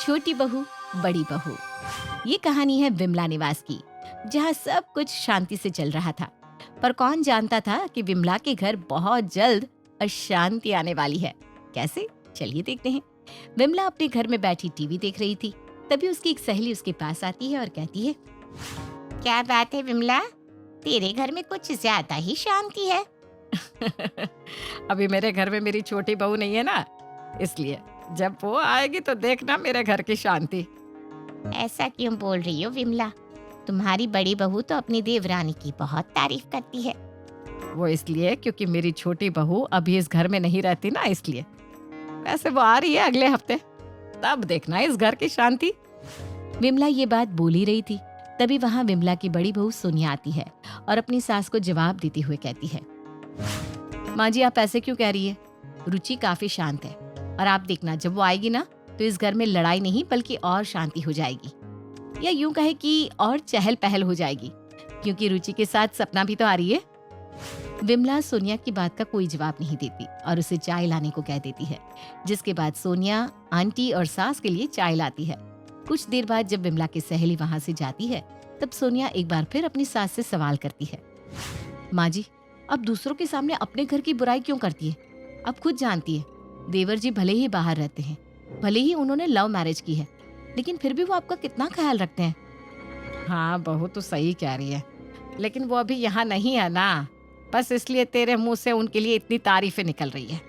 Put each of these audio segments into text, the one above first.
छोटी बहू बड़ी बहू। ये कहानी है विमला निवास की, जहाँ सब कुछ शांति से चल रहा था। पर कौन जानता था कि विमला के घर बहुत जल्द अशांति आने वाली है। कैसे? चलिए देखते हैं। विमला अपने घर में बैठी टीवी देख रही थी। तभी उसकी एक सहेली उसके पास आती है और कहती है, क्या बात है विमला, तेरे घर में कुछ ज्यादा ही शांति है। अभी मेरे घर में मेरी छोटी बहू नहीं है ना, इसलिए जब वो आएगी तो देखना मेरे घर की शांति। ऐसा क्यों बोल रही हो विमला? तुम्हारी बड़ी बहू तो अपनी देवरानी की बहुत तारीफ करती है। वो इसलिए क्योंकि मेरी छोटी बहू अभी इस घर में नहीं रहती ना, इसलिए। वैसे वो आ रही है अगले हफ्ते, तब देखना इस घर की शांति। विमला ये बात बोल ही रही थी, तभी वहाँ विमला की बड़ी बहू सोनिया आती है और अपनी सास को जवाब देते हुए कहती है, माँ जी आप ऐसे क्यों कह रही है? रुचि काफी शांत है और आप देखना जब वो आएगी ना तो इस घर में लड़ाई नहीं बल्कि और शांति हो जाएगी, या यूं कहे कि और चहल पहल हो जाएगी, क्योंकि रुचि के साथ सपना भी तो आ रही है। विमला सोनिया की बात का कोई जवाब नहीं देती और उसे चाय लाने को कह देती है, जिसके बाद सोनिया आंटी और सास के लिए चाय लाती है। कुछ देर बाद जब विमला की सहेली वहां से जाती है, तब सोनिया एक बार फिर अपनी सास से सवाल करती है, माँ जी अब दूसरों के सामने अपने घर की बुराई क्यों करती है? अब खुद जानती है, देवर जी भले ही बाहर रहते हैं, भले ही उन्होंने लव मैरिज की है, लेकिन फिर भी वो आपका कितना ख्याल रखते हैं। हाँ बहू तो सही कह रही है, लेकिन वो अभी यहाँ नहीं है ना, बस इसलिए तेरे मुंह से उनके लिए इतनी तारीफें निकल रही है।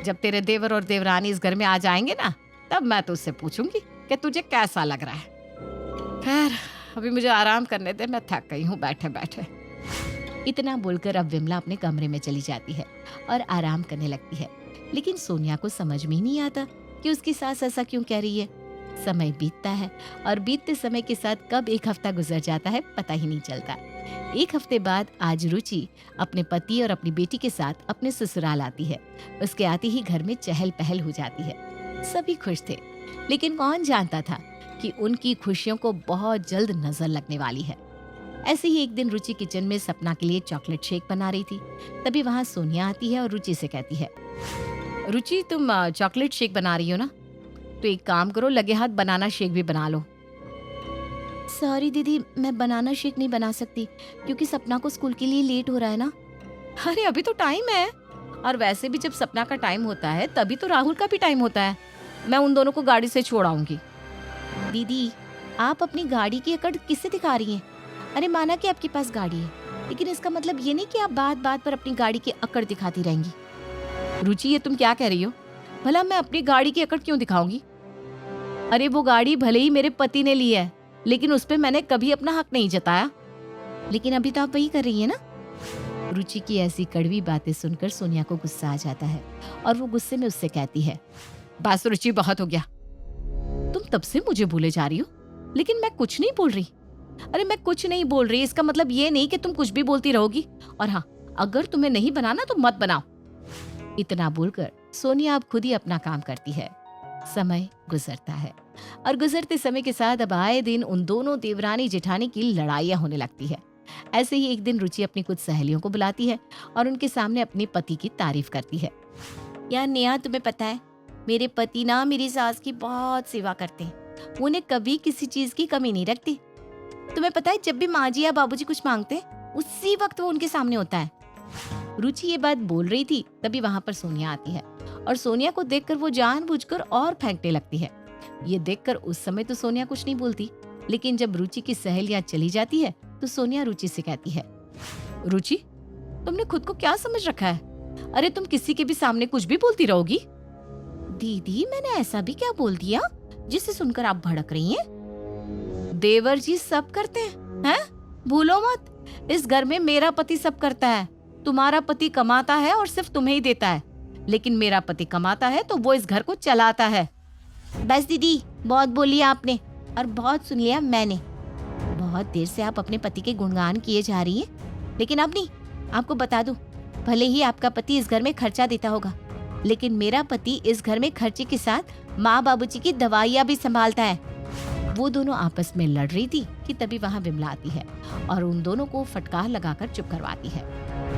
जब तेरे देवर और देवरानी इस घर में आ जाएंगे ना, तब मैं तो उससे पूछूंगी कि तुझे कैसा लग रहा है। खैर अभी मुझे आराम करने दे, मैं थक गई हूँ बैठे बैठे। इतना बोलकर अब विमला अपने कमरे में चली जाती है और आराम करने लगती है, लेकिन सोनिया को समझ में ही नहीं आता कि उसकी सास ऐसा क्यों कह रही है। समय बीतता है और बीतते समय के साथ कब एक हफ्ता गुजर जाता है पता ही नहीं चलता। एक हफ्ते बाद आज रुचि अपने पति और अपनी बेटी के साथ अपने ससुराल आती है। उसके आते ही घर में चहल पहल हो जाती है। सभी खुश थे, लेकिन कौन जानता था कि उनकी खुशियों को बहुत जल्द नजर लगने वाली है। ऐसे ही एक दिन रुचि किचन में सपना के लिए चॉकलेट शेक बना रही थी। तभी वहाँ सोनिया आती है और रुचि से कहती है, रुचि तुम चॉकलेट शेक बना रही हो ना, तो एक काम करो, लगे हाथ बनाना शेक भी बना लो। सॉरी दीदी, मैं बनाना शेक नहीं बना सकती क्योंकि सपना को स्कूल के लिए लेट हो रहा है ना। अरे अभी तो टाइम है, और वैसे भी जब सपना का टाइम होता है तभी तो राहुल का भी टाइम होता है। मैं उन दोनों को गाड़ी से छोड़ आऊंगी। दीदी आप अपनी गाड़ी की अकड़ किससे दिखा रही हैं? अरे माना कि आपके पास गाड़ी है, लेकिन इसका मतलब ये नहीं कि आप बात बात पर अपनी गाड़ी की अकड़ दिखाती रहेंगी। रुचि ये तुम क्या कह रही हो? भला मैं अपनी गाड़ी की अकड़ क्यों दिखाऊंगी? अरे वो गाड़ी भले ही मेरे पति ने ली है, लेकिन उस पे मैंने कभी अपना हक नहीं जताया। लेकिन अभी तो आप वही कर रही है ना। रुचि की ऐसी कड़वी बातें सुनकर सोनिया को गुस्सा आ जाता है और वो गुस्से में उससे कहती है, बस रुचि बहुत हो गया, तुम तब से मुझे बोले जा रही हो, लेकिन मैं कुछ नहीं बोल रही। अरे मैं कुछ नहीं बोल रही, इसका मतलब ये नहीं कि तुम कुछ भी बोलती रहोगी। और हाँ, अगर तुम्हें नहीं बनाना तो मत बनाओ। इतना बोलकर सोनिया अब खुद ही अपना काम करती है। समय गुजरता है और गुजरते समय के साथ अब आए दिन उन दोनों देवरानी जेठानी की लड़ाइयाँ होने लगती है। ऐसे ही एक दिन रुचि अपनी कुछ सहेलियों को बुलाती है और उनके सामने अपने पति की तारीफ करती है। यार नेहा, तुम्हें पता है मेरे पति ना मेरी सास की बहुत सेवा करते हैं, उन्हें कभी किसी चीज की कमी नहीं रखती। तुम्हें पता है जब भी माँ जी या बाबूजी कुछ मांगते हैं उसी वक्त वो उनके सामने होता है। रुचि ये बात बोल रही थी, तभी वहां पर सोनिया आती है और सोनिया को देखकर वो जानबूझकर और फेंकने लगती है। ये देखकर उस समय तो सोनिया कुछ नहीं बोलती, लेकिन जब रुचि की सहेलियां चली जाती है तो सोनिया रुचि से कहती है, रुचि तुमने खुद को क्या समझ रखा है? अरे तुम किसी के भी सामने कुछ भी बोलती रहोगी। दीदी मैंने ऐसा भी क्या बोल दिया जिससे सुनकर आप भड़क रही हैं? देवर जी सब करते हैं? भूलो मत, इस घर में मेरा पति सब करता है। तुम्हारा पति कमाता है और सिर्फ तुम्हें ही देता है, लेकिन मेरा पति कमाता है तो वो इस घर को चलाता है। बस दीदी, बहुत बोली आपने और बहुत सुन लिया मैंने। बहुत देर से आप अपने पति के गुणगान किए जा रही हैं, लेकिन अब नहीं। आपको बता दूं, भले ही आपका पति इस घर में खर्चा देता होगा, लेकिन मेरा पति इस घर में खर्चे के साथ माँ बाबूजी की दवाइयाँ भी संभालता है। वो दोनों आपस में लड़ रही थी कि तभी वहाँ विमला आती है और उन दोनों को फटकार लगाकर चुप करवाती है।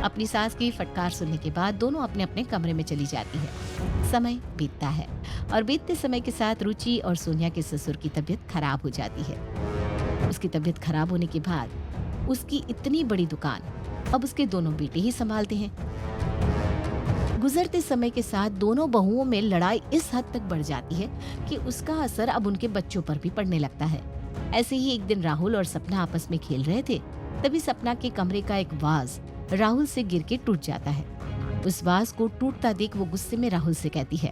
अपनी सास की फटकार सुनने के बाद दोनों अपने अपने कमरे में चली जाती है। समय बीतता है और बीतते समय के साथ रुचि और सोनिया के ससुर की तबीयत खराब हो जाती है। उसकी तबीयत खराब होने के बाद उसकी इतनी बड़ी दुकान अब उसके दोनों बेटे ही संभालते हैं। गुजरते समय के साथ दोनों बहुओं में लड़ाई इस हद तक बढ़ जाती है कि उसका असर अब उनके बच्चों पर भी पड़ने लगता है। ऐसे ही एक दिन राहुल और सपना आपस में खेल रहे थे, तभी सपना के कमरे का एक वाज राहुल से गिर के टूट जाता है। उस वाज को टूटता देख वो गुस्से में राहुल से कहती है,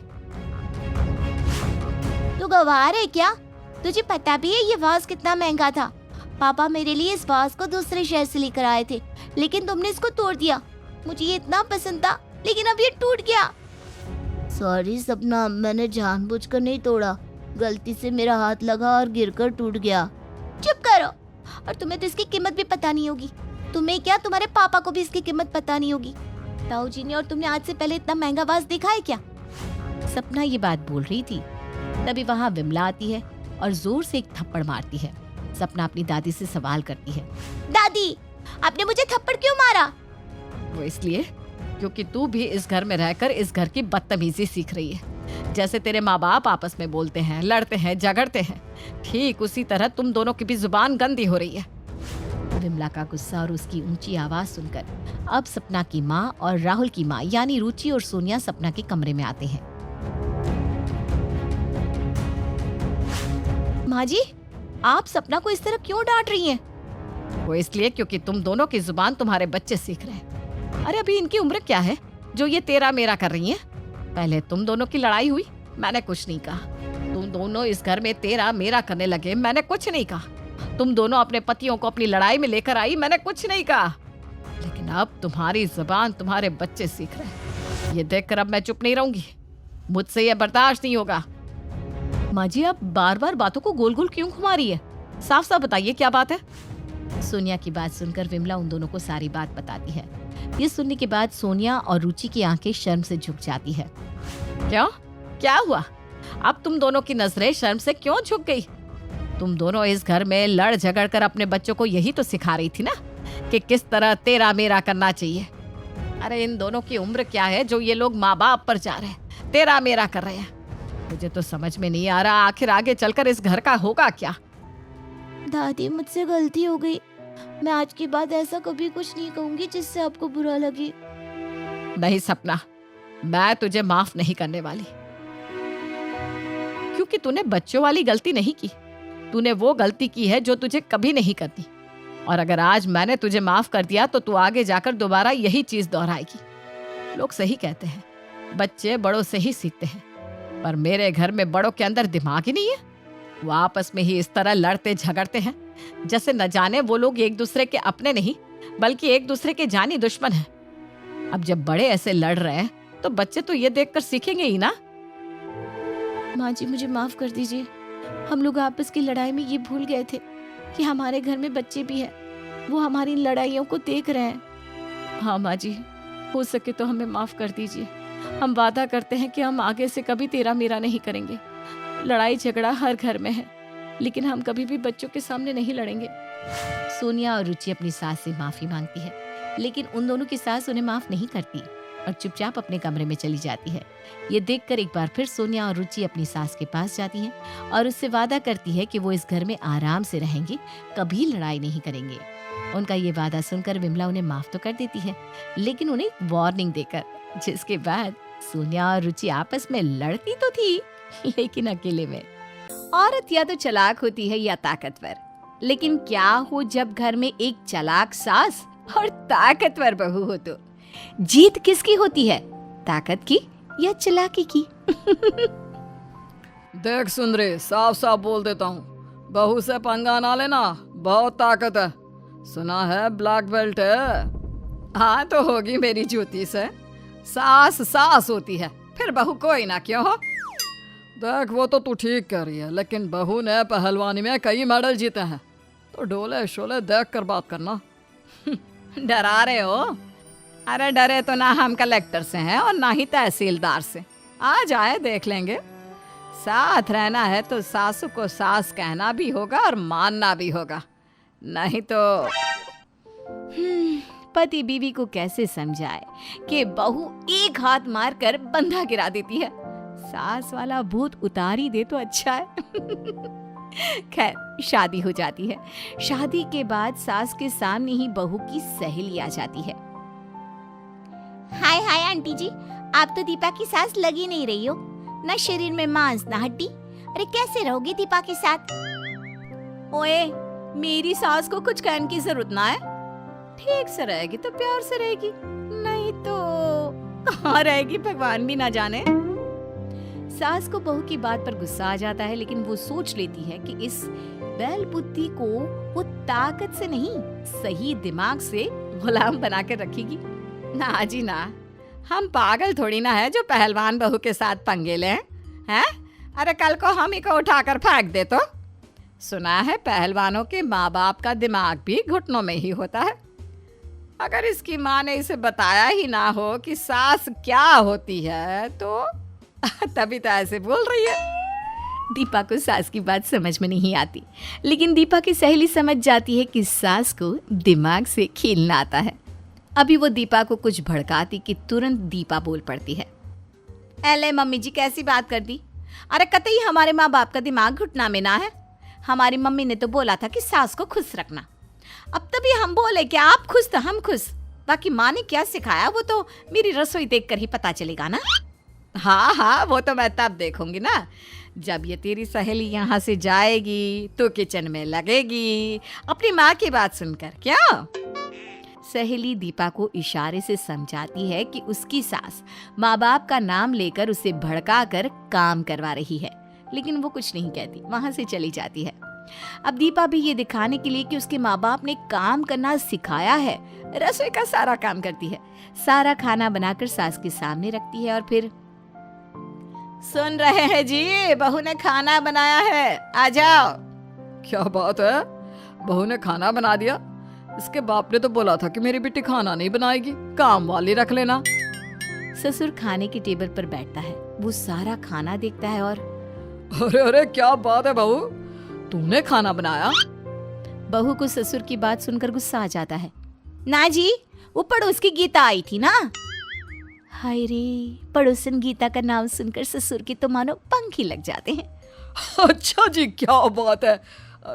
तू गवार है क्या? तुझे पता भी है ये वाज कितना महंगा था? पापा मेरे लिए इस वाज को दूसरे शहर से लेकर आए थे, लेकिन तुमने इसको तोड़ दिया। मुझे ये इतना पसंद था, लेकिन अब ये टूट गया। सॉरी सपना, मैंने जानबूझकर नहीं तोड़ा, गलती से मेरा हाथ लगा और गिरकर टूट गया। चुप करो, और तुम्हें तो इसकी कीमत भी पता नहीं होगी। तुम्हें क्या, तुम्हारे पापा को भी इसकी कीमत पता नहीं होगी। ताऊ जी ने और तुमने आज से पहले इतना महंगा वाज देखा है क्या? सपना ये बात बोल रही थी, तभी वहाँ विमला आती है और जोर से एक थप्पड़ मारती है। सपना अपनी दादी से सवाल करती है, दादी, आपने मुझे थप्पड़ क्यों मारा? वो इसलिए क्योंकि तू भी इस घर में रहकर इस घर की बदतमीजी सीख रही है। जैसे तेरे माँ बाप आपस में बोलते हैं, लड़ते हैं, झगड़ते हैं, ठीक उसी तरह तुम दोनों की भी जुबान गंदी हो रही है। विमला का गुस्सा और उसकी ऊंची आवाज सुनकर अब सपना की माँ और राहुल की माँ यानी रुचि और सोनिया सपना के कमरे में आते हैं। माँ जी, आप सपना को इस तरह क्यों डांट रही हैं? वो इसलिए क्योंकि तुम दोनों की जुबान तुम्हारे बच्चे सीख रहे हैं। अरे अभी इनकी उम्र क्या है जो ये तेरा मेरा कर रही हैं? पहले तुम दोनों की लड़ाई हुई, मैंने कुछ नहीं कहा। तुम दोनों इस घर में तेरा मेरा करने लगे, मैंने कुछ नहीं कहा। तुम दोनों अपने पतियों को अपनी लड़ाई में लेकर आई, मैंने कुछ नहीं कहा। लेकिन अब तुम्हारी जुबान तुम्हारे बच्चे सीख रहे हैं। ये देखकर अब मैं चुप नहीं रहूंगी, मुझसे ये बर्दाश्त नहीं होगा। माँ जी, आप बार बार बातों को गोल गोल क्यों घुमा रही है? साफ साफ बताइए क्या बात है? सोनिया की बात सुनकर विमला उन दोनों को सारी बात बताती है। ये सुनने के बाद सोनिया और रुचि की आंखें शर्म से झुक जाती है। क्यों? क्या हुआ? अब तुम दोनों की नजरें शर्म से क्यों झुक गई? तुम दोनों इस घर में लड़ झगड़ कर अपने बच्चों को यही तो सिखा रही थी ना कि किस तरह तेरा मेरा करना चाहिए। अरे इन दोनों की उम्र क्या है जो ये लोग माँ बाप पर जा रहे हैं, तेरा मेरा कर रहे हैं? मुझे तो समझ में नहीं आ रहा आखिर आगे चलकर इस घर का होगा क्या। दादी, मुझसे गलती हो गई। मैं आज के बाद ऐसा कभी कुछ नहीं कहूंगी जिससे आपको बुरा लगे। नहीं सपना, मैं तुझे माफ नहीं करने वाली, क्योंकि तूने बच्चों वाली गलती नहीं की। तूने वो गलती की है जो तुझे कभी नहीं करनी। और अगर आज मैंने तुझे माफ कर दिया तो तू आगे जाकर दोबारा यही चीज दोहराएगी। लोग सही कहते हैं, बच्चे बड़ों से ही सीखते हैं, पर मेरे घर में बड़ों के अंदर दिमाग ही नहीं है। वो आपस में ही इस तरह लड़ते झगड़ते हैं जैसे न जाने वो लोग एक दूसरे के अपने नहीं बल्कि एक दूसरे के जानी दुश्मन हैं। अब जब बड़े ऐसे लड़ रहे हैं तो बच्चे तो ये देखकर सीखेंगे ही ना। माँ जी, मुझे माफ कर दीजिए। हम लोग आपस की लड़ाई में ये भूल गए थे कि हमारे घर में बच्चे भी हैं। वो हमारी लड़ाइयों को देख रहे हैं। हाँ माँ जी, हो सके तो हमें माफ कर दीजिए। हम वादा करते हैं कि हम आगे से कभी तेरा मेरा नहीं करेंगे। लड़ाई झगड़ा हर घर में है, लेकिन हम कभी भी बच्चों के सामने नहीं लड़ेंगे। सोनिया और रुचि अपनी सास से माफी मांगती है, लेकिन उन दोनों की सास उन्हें माफ नहीं करती और चुपचाप अपने कमरे में चली जाती है। ये देखकर एक बार फिर सोनिया और रुचि अपनी सास के पास जाती हैं और उससे वादा करती है कि वो इस घर में आराम से रहेंगी, कभी लड़ाई नहीं करेंगे। उनका ये वादा सुनकर विमला उन्हें माफ तो कर देती है, लेकिन उन्हें एक वार्निंग देकर, जिसके बाद सोनिया और रुचि आपस में लड़ती तो थी लेकिन अकेले में। औरत या तो चालाक होती है या ताकतवर, लेकिन क्या हो जब घर में एक चालाक सास और ताकतवर बहू हो तो जीत किसकी होती है, ताकत की या चालाकी की? देख सुंदरी, साफ साफ बोल देता हूँ, बहू से पंगा ना लेना, बहुत ताकत है। सुना है ब्लैक बेल्ट है। हाँ तो होगी मेरी ज्योति से। सास सास होती है, फिर बहू कोई ना क्यों हो। देख वो तो तू ठीक कह रही है, लेकिन बहू ने पहलवानी में कई मेडल जीते हैं, तो डोले शोले देख कर बात करना। डरा रहे हो? अरे डरे तो ना हम कलेक्टर से हैं और ना ही तहसीलदार से। आ जाए देख लेंगे। साथ रहना है तो सासू को सास कहना भी होगा और मानना भी होगा, नहीं तो पति बीवी को कैसे समझाए कि बहू एक हाथ मारकर बंधा गिरा देती है। सास वाला भूत उतार ही दे तो अच्छा है। खैर शादी हो जाती है। शादी के बाद सास के सामने ही बहू की सहेली आ जाती है। हाय हाय आंटी जी, आप तो दीपा की सास लगी नहीं रही हो, ना शरीर में मांस ना हड्डी। अरे कैसे रहोगी दीपा के साथ? ओए, मेरी सास को कुछ कहने की जरूरत ना है। ठीक से रहेगी तो प्यार से रहेगी, नहीं तो कहाँ रहेगी भगवान भी ना जाने। सास को बहू की बात पर गुस्सा आ जाता है, लेकिन वो सोच लेती है कि इस बैल बुद्धि को वो ताकत से नहीं, सही दिमाग से गुलाम बना कर रखेगी। ना जी ना, हम पागल थोड़ी ना है जो पहलवान बहू के साथ पंगे लें, हैं? अरे कल को हम ही को उठाकर फेंक दे तो। सुना है पहलवानों के माँ बाप का दिमाग भी घुटनों में ही होता है। अगर इसकी माँ ने इसे बताया ही ना हो कि सास क्या होती है तो तभी तो ऐसे बोल रही है। दीपा को सास की बात समझ में नहीं आती, लेकिन दीपा की सहेली समझ जाती है कि सास को दिमाग से खेलना आता है। अभी वो दीपा को कुछ भड़काती कि तुरंत दीपा बोल पड़ती है। एले मम्मी जी, कैसी बात कर दी? अरे कतई हमारे माँ बाप का दिमाग घुटना में ना है। हमारी मम्मी ने तो बोला था कि सास को खुश रखना। अब तभी हम बोले कि आप खुश तो हम खुश। बाकी माँ ने क्या सिखाया वो तो मेरी रसोई देखकर ही पता चलेगा ना। हाँ हाँ, वो तो मैं तब देखूंगी ना, जब ये तेरी सहेली यहाँ से जाएगी तो किचन में लगेगी अपनी माँ की बात सुनकर। क्या? सहेली दीपा को इशारे से समझाती है कि उसकी सास माँ बाप का नाम लेकर उसे भड़का कर काम करवा रही है, लेकिन वो कुछ नहीं कहती, वहां से चली जाती है। अब दीपा भी ये दिखाने के लिए कि उसके माँ बाप ने काम करना सिखाया है, रसोई का सारा काम करती है। सारा खाना बनाकर सास के सामने रखती है और फिर, सुन रहे हैं जी, बहू ने खाना बनाया है, आ जाओ। क्या बात है, बहू ने खाना बना दिया? इसके बाप ने तो बोला था कि मेरी बेटी खाना नहीं बनाएगी, काम वाली रख लेना। ससुर खाने के टेबल पर बैठता है, वो सारा खाना देखता है और अरे अरे क्या बात है बहू, तूने खाना बनाया? बहू को ससुर की बात सुनकर गुस्सा आ जाता है। ना जी, वो पड़ोस की गीता आई थी ना। हाय रे, पड़ोसन गीता का नाम सुनकर ससुर की तो मानो पंख ही लग जाते हैं। अच्छा जी, क्या बात है।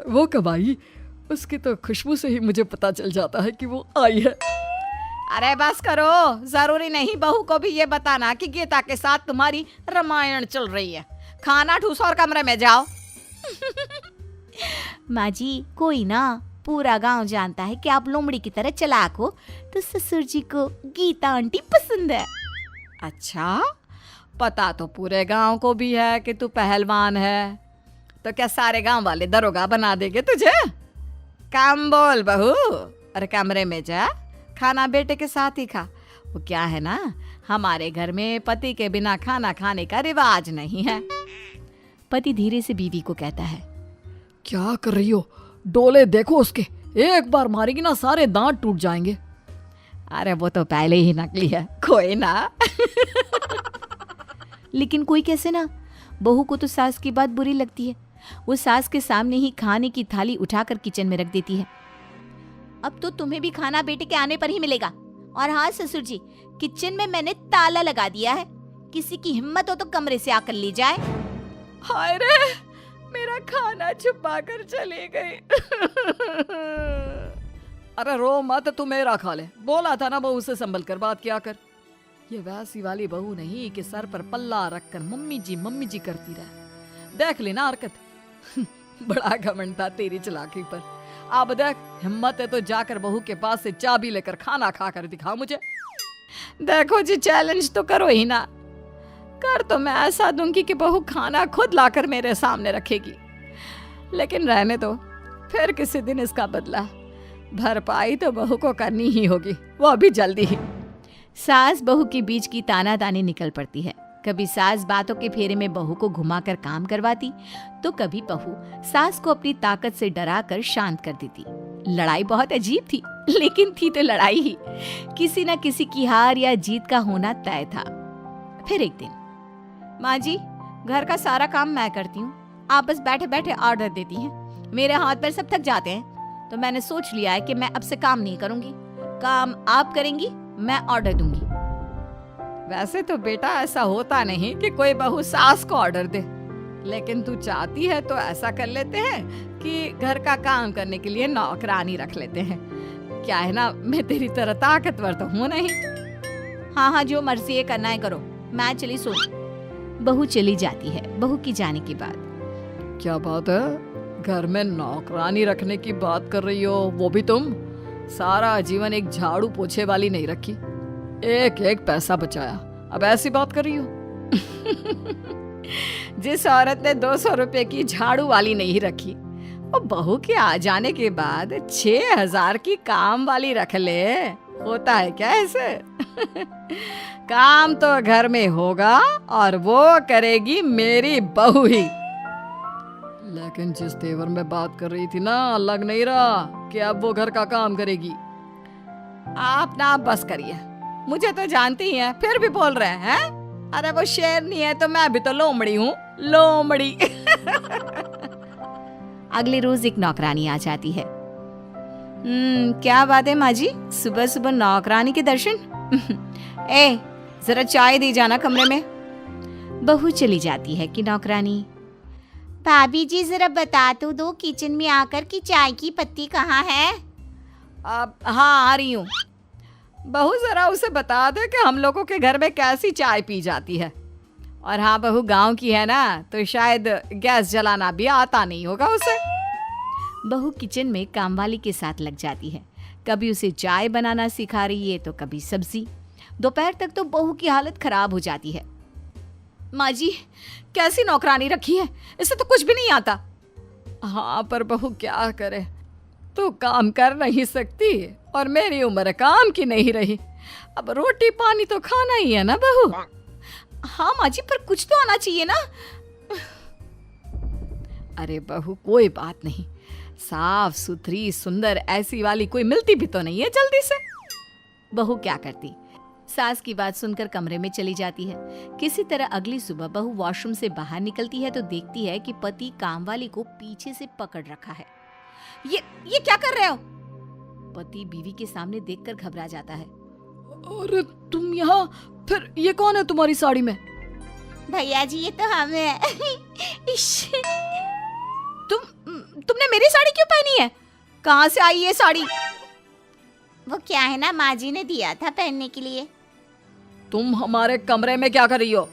वो कब आई? उसकी तो खुशबू से ही मुझे पता चल जाता है कि वो आई है। अरे बस करो, जरूरी नहीं बहू को भी ये बताना कि गीता के साथ तुम्हारी रामायण चल रही है। खाना ठूसो और कमरे में जाओ। माँ जी, कोई ना, पूरा गांव जानता है कि आप लोमड़ी की तरह चालाक हो, तो ससुर जी को गीता आंटी पसंद है। अच्छा, पता तो पूरे गांव को भी है कि तू पहलवान है, तो क्या सारे गांव वाले दरोगा बना देंगे तुझे? काम बोल बहू, अरे कमरे में जा, खाना बेटे के साथ ही खा। वो क्या है ना, हमारे घर में पति के बिना खाना खाने का रिवाज नहीं है। पति धीरे से बीवी को कहता है, क्या कर रही हो? डोले देखो उसके, एक बार मारेगी ना सारे दांत टूट जाएंगे। अरे वो तो पहले ही नकली है, कोई ना। लेकिन कोई कैसे ना, बहू को तो सास की बात बुरी लगती है। वो सास के सामने ही खाने की थाली उठाकर किचन में रख देती है। अब तो तुम्हें भी खाना बेटे के आने पर ही मिलेगा। और हाँ ससुर जी, किचन में मैंने ताला लगा दिया है, किसी की हिम्मत हो तो कमरे से आकर ले जाए। हाय रे, मेरा खाना छुपा कर चली गई। अरे रो मत, तू मेरा खा ले। बोला था ना बहू से संभल कर बात किया कर। ये वैसी वाली बहू नहीं कि सर पर पल्ला रखकर मम्मी जी करती रहे। देख लेना हरकत। बड़ा घमंड था तेरी चालाकी पर। अब देख, हिम्मत है तो जाकर बहू के पास से चाबी लेकर खाना खा कर दिखा मुझे। देखो जी, चैलेंज तो करो ही ना। कर तो मैं ऐसा दूंगी कि बहू खाना खुद लाकर मेरे सामने रखेगी, लेकिन रहने दो, फिर किसी दिन इसका बदला। भरपाई तो बहू को करनी ही होगी, वो अभी जल्दी ही। सास बहू के बीच की तानातानी निकल पड़ती है। कभी सास बातों के फेरे में बहू को घुमाकर काम करवाती, तो कभी बहू सास को अपनी ताकत से डराकर शांत कर देती। लड़ाई बहुत अजीब थी, लेकिन थी तो लड़ाई ही। किसी न किसी की हार या जीत का होना तय था। फिर एक दिन, माँ जी, घर का सारा काम मैं करती हूँ, आप बस बैठे बैठे ऑर्डर देती हैं। मेरे हाथ पैर सब थक जाते हैं, तो मैंने सोच लिया है कि मैं अब से काम नहीं करूंगी। काम आप करेंगी, मैं ऑर्डर दूंगी। वैसे तो बेटा ऐसा होता नहीं कि कोई बहू सास को ऑर्डर दे, लेकिन तू चाहती है तो ऐसा कर लेते हैं कि घर का काम करने के लिए नौकरानी रख लेते हैं। क्या है ना, मैं तेरी तरह ताकतवर तो हूँ नहीं। हाँ हाँ, जो मर्जी है करना है करो, मैं चली सो। बहू चली जाती है। बहू की जाने के बाद क्या बात है, घर में नौकरानी रखने की बात कर रही हो, वो भी तुम? सारा जीवन एक झाड़ू पोछे वाली नहीं रखी, एक एक पैसा बचाया, अब ऐसी बात कर रही हो? जिस औरत ने 200 रुपए की झाड़ू वाली नहीं रखी, वो बहू के आ जाने के बाद 6000 की काम वाली रख ले। होता है क्या ऐसे? काम तो घर में होगा और वो करेगी मेरी बहू ही। लेकिन जिस तेवर में बात कर रही थी ना, लग नहीं रहा कि अब वो घर का काम करेगी। आप ना बस करिए, मुझे तो जानती ही हैं, फिर भी बोल रहे हैं। अरे वो शेरनी है तो मैं भी तो लोमड़ी हूँ, लोमड़ी। अगले रोज एक नौकरानी आ जाती है। क्या बात है माँ जी, सुबह सुबह नौकरानी के दर्शन। ए जरा चाय दी जाना कमरे में। बहू चली जाती है कि नौकरानी, भाभी जी जरा बता तो दो किचन में आकर कि चाय की पत्ती कहाँ है। अब हाँ आ रही हूँ। बहू जरा उसे बता दे कि हम लोगों के घर में कैसी चाय पी जाती है। और हाँ, बहू गांव की है ना, तो शायद गैस जलाना भी आता नहीं होगा उसे। बहू किचन में कामवाली के साथ लग जाती है, कभी उसे चाय बनाना सिखा रही है तो कभी सब्जी। दोपहर तक तो बहू की हालत खराब हो जाती है। माँ जी, कैसी नौकरानी रखी है, इसे तो कुछ भी नहीं आता। हाँ पर बहू क्या करे, तू काम कर नहीं सकती और मेरी उम्र काम की नहीं रही, अब रोटी पानी तो खाना ही है ना बहू। हाँ माँ जी, पर कुछ तो आना चाहिए ना। अरे बहू कोई बात नहीं, साफ सुथरी सुंदर ऐसी वाली कोई मिलती भी तो नहीं है जल्दी से। बहू क्या करती, सास की बात सुनकर कमरे में चली जाती है। किसी तरह अगली सुबह बहू वॉशरूम से बाहर निकलती है तो देखती है कि पति कामवाली को पीछे से पकड़ रखा है। ये क्या कर रहे हो? पति बीवी के सामने देखकर घबरा जाता है। अरे तुम यहाँ, फिर ये कौन है तुम्हारी साड़ी में? भैया जी ये तो हम है। तुमने मेरी साड़ी क्यों पहनी है? कहाँ से आई ये साड़ी? वो क्या है ना, माँ जी ने दिया था पहनने के लिए। तुम हमारे कमरे में क्या कर रही हो?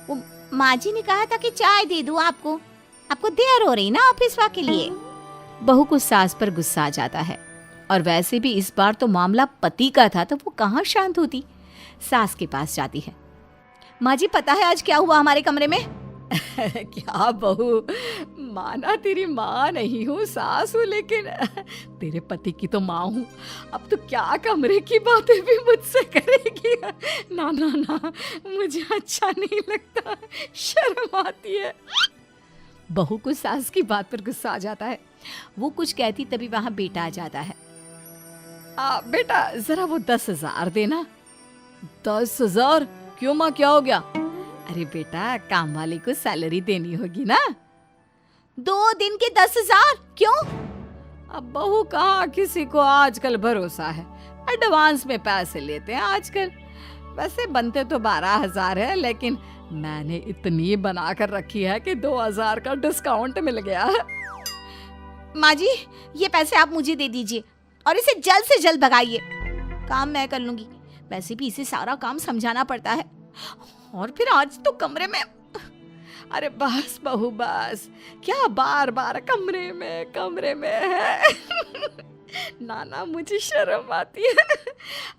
वो माँ जी ने कहा था कि चाय दे दूँ आपको, आपको देर हो रही ना ऑफिस के लिए। बहू को सास पर गुस्सा आ जाता है, और वैसे भी इस बार तो मामला पति का था तो वो कहाँ शांत होती। सास के पास जाती है। माँ जी पता है आज क्या हुआ हमारे कमरे में? क्या बहू, माना तेरी माँ नहीं हूँ, सास हूँ, लेकिन तेरे पति की तो माँ हूँ। अब तो क्या कमरे की बातें भी मुझसे करेगी? ना ना ना, मुझे अच्छा नहीं लगता, शर्म आती है। बहू को सास की बात पर गुस्सा आ जाता है। वो कुछ कहती तभी वहां बेटा आ जाता है। बेटा जरा वो 10,000 देना। 10,000? क्यों माँ, क्या हो गया? अरे बेटा, काम वाले को सैलरी देनी होगी ना। 2 दिन के 10,000 क्यों? अब बहू कहाँ किसी को आजकल भरोसा है, एडवांस में पैसे लेते हैं आजकल। वैसे बनते तो 12,000 है, लेकिन मैंने इतनी बना कर रखी है कि 2,000 का डिस्काउंट मिल गया है। माँ जी ये पैसे आप मुझे दे दीजिए और इसे जल्द से जल्द भगाइए, काम मैं कर लूंगी। वैसे भी इसे सारा काम समझाना पड़ता है, और फिर आज तो कमरे में। अरे बस बहू बस, क्या बार बार कमरे में है। ना ना, मुझे शर्म आती है।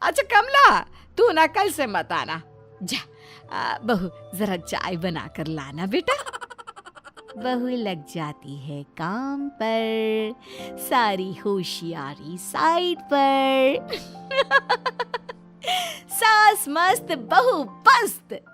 अच्छा कमला, तू ना कल से मत आना। जा बहू जरा चाय बना कर लाना बेटा। बहू लग जाती है काम पर, सारी होशियारी साइड पर। सास मस्त बहू पस्त।